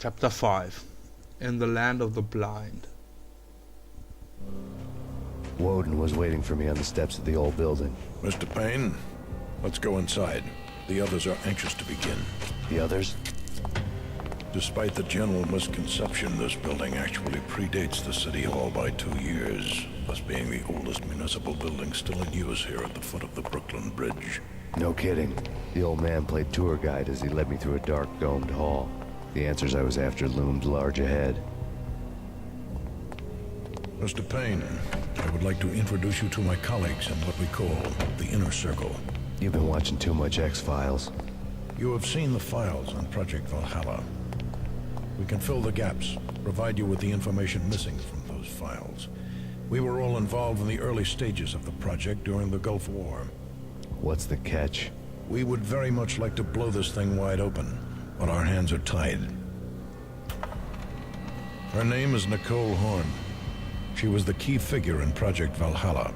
Chapter 5. In the Land of the Blind. Woden was waiting for me on the steps of the old building. Mr. Payne, let's go inside. The others are anxious to begin. The others? Despite the general misconception, this building actually predates the City Hall by 2 years, thus being the oldest municipal building still in use here at the foot of the Brooklyn Bridge. No kidding. The old man played tour guide as he led me through a dark, domed hall. The answers I was after loomed large ahead. Mr. Payne, I would like to introduce you to my colleagues in what we call the Inner Circle. You've been watching too much X-Files. You have seen the files on Project Valhalla. We can fill the gaps, provide you with the information missing from those files. We were all involved in the early stages of the project during the Gulf War. What's the catch? We would very much like to blow this thing wide open, but our hands are tied. Her name is Nicole Horn. She was the key figure in Project Valhalla.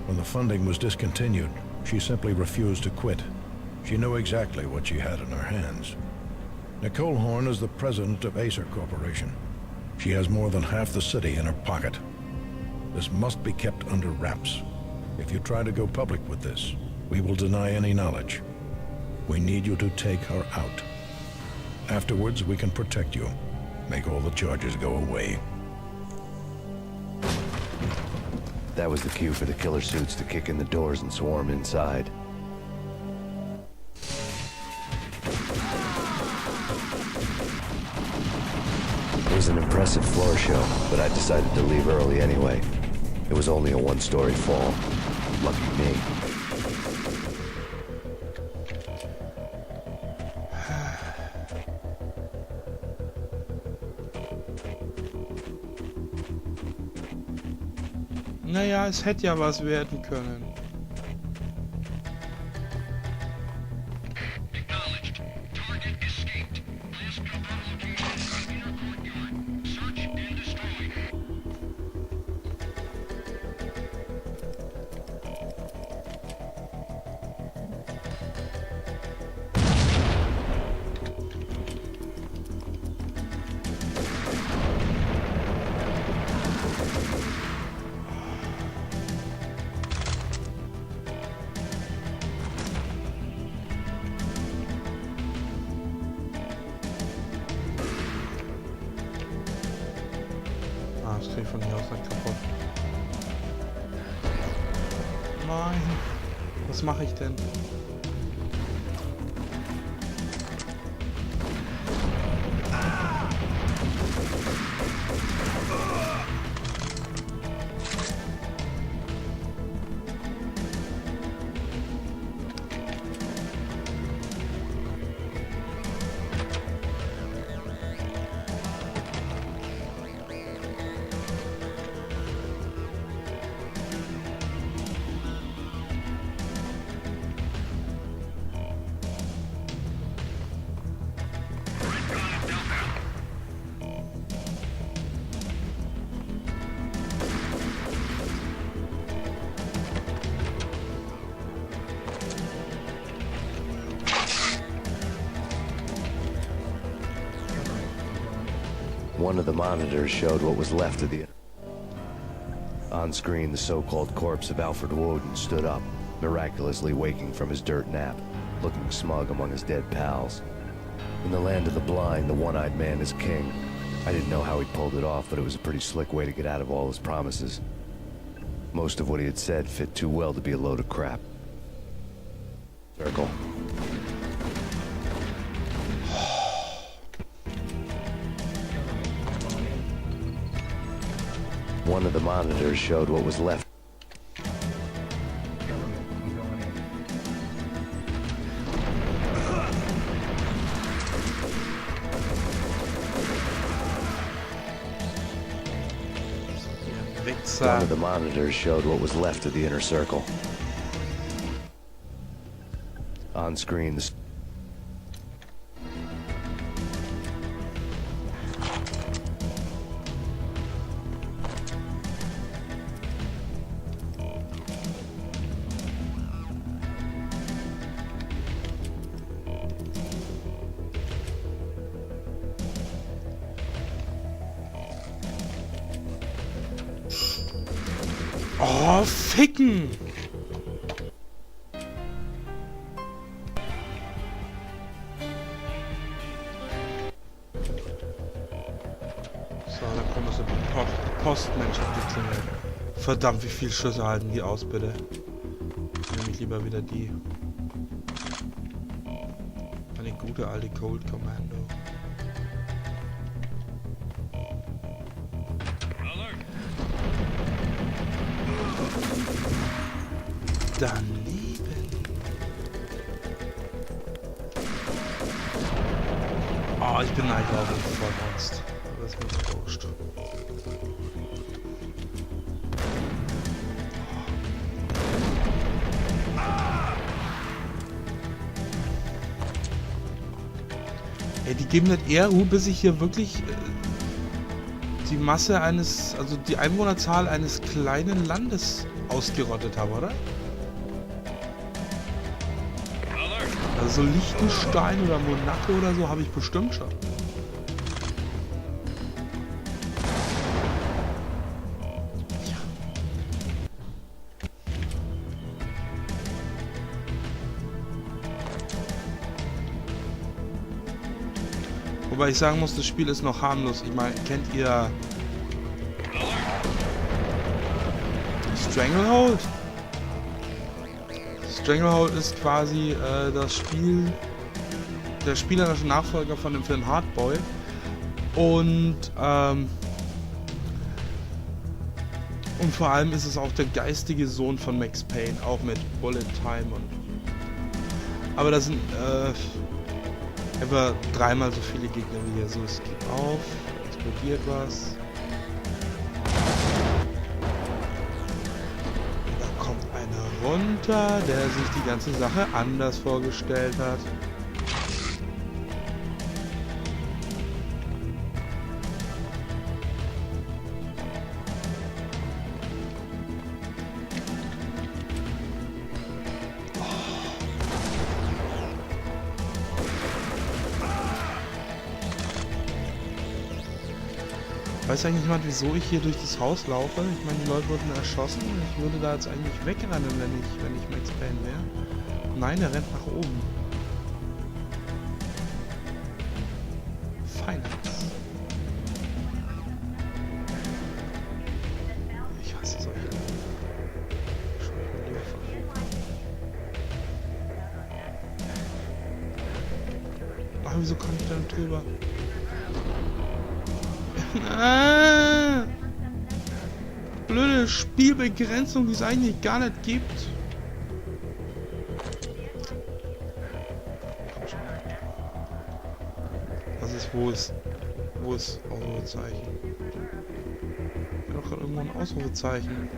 When the funding was discontinued, she simply refused to quit. She knew exactly what she had in her hands. Nicole Horn is the president of Acer Corporation. She has more than half the city in her pocket. This must be kept under wraps. If you try to go public with this, we will deny any knowledge. We need you to take her out. Afterwards, we can protect you. Make all the charges go away. That was the cue for the killer suits to kick in the doors and swarm inside. It was an impressive floor show, but I decided to leave early anyway. It was only a one-story fall. Lucky me. Naja, es hätte ja was werden können. Acknowledged. Target escaped. Please confirm location. Inner courtyard. Search and destroy. Ah, das krieg ich von hier aus nicht kaputt. Nein. Was mache ich denn? One of the monitors showed what was left of the... On screen, the so-called corpse of Alfred Woden stood up, miraculously waking from his dirt nap, looking smug among his dead pals. In the land of the blind, the one-eyed man is king. I didn't know how he pulled it off, but it was a pretty slick way to get out of all his promises. Most of what he had said fit too well to be a load of crap. Circle. One of the monitors showed what was left. One of the monitors showed what was left of the inner circle. On screen, the... Oh, ficken! So, da kommt so die Postmensch auf die Klingel. Verdammt, wie viel Schüsse halten die aus, bitte? Nehme ich lieber wieder die. Eine gute alte Cold Commando. Daneben. Oh, ich bin eingelaufen voll Angst. Das ist mir wurscht. Ey, die geben nicht eher Ruhe, bis ich hier wirklich die Masse eines, also die Einwohnerzahl eines kleinen Landes ausgerottet habe, oder? Also so Liechtenstein oder Monaco oder so habe ich bestimmt schon. Ja. Wobei ich sagen muss, das Spiel ist noch harmlos. Ich meine, kennt ihr Stranglehold? Stranglehold ist quasi das Spiel, der spielerische Nachfolger von dem Film Hardboy. Und vor allem ist es auch der geistige Sohn von Max Payne, auch mit Bullet Time und. Aber da sind etwa dreimal so viele Gegner wie hier. So, es geht auf, explodiert was. Runter, der sich die ganze Sache anders vorgestellt hat. Weiß eigentlich jemand, wieso ich hier durch das Haus laufe? Ich meine, die Leute wurden erschossen. Ich würde da jetzt eigentlich wegrennen, wenn ich Max Payne wäre. Nein, er rennt nach oben. Feinheit. Ich hasse solche Leute. Ich will lieber von oben. Ach, wieso kann ich da nicht drüber? Ah, blöde Spielbegrenzung, die es eigentlich gar nicht gibt. Was ist, wo ist Ausrufezeichen? Ich habe doch gerade irgendwo ein Ausrufezeichen.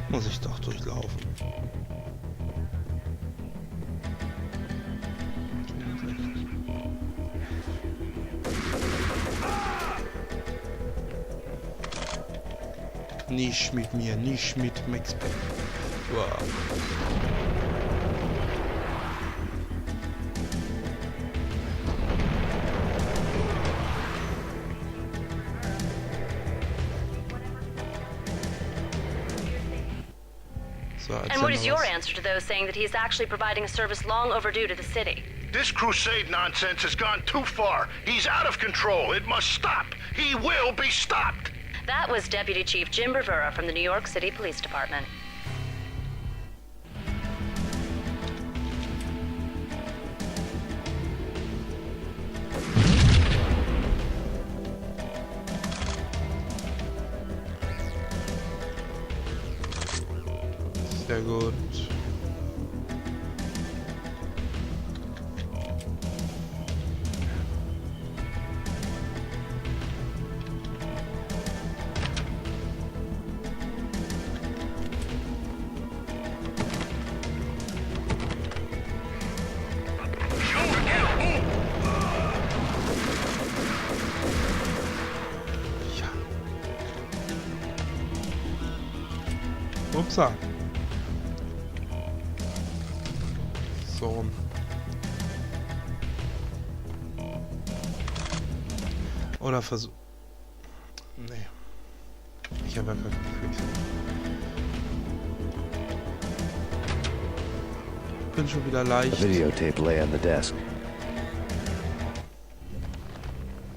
Muss ich doch durchlaufen. Nicht mit mir, nicht mit Max Payne. Wow. So, and what is your answer to those saying that he's actually providing a service long overdue to the city? This crusade nonsense has gone too far. He's out of control. It must stop. He will be stopped. That was Deputy Chief Jim Rivera from the New York City Police Department. Sehr gut. Upsa. So. Oder Nee. Ich habe einfach Quicksilver. Bin schon wieder A leicht. videotape lay on the desk.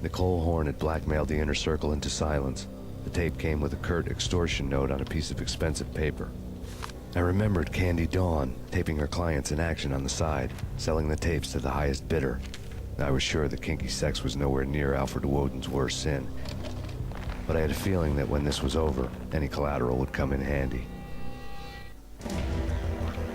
Nicole Horn had blackmailed the Inner Circle into silence. The tape came with a curt extortion note on a piece of expensive paper. I remembered Candy Dawn taping her clients in action on the side, selling the tapes to the highest bidder. I was sure that kinky sex was nowhere near Alfred Woden's worst sin. But I had a feeling that when this was over, any collateral would come in handy.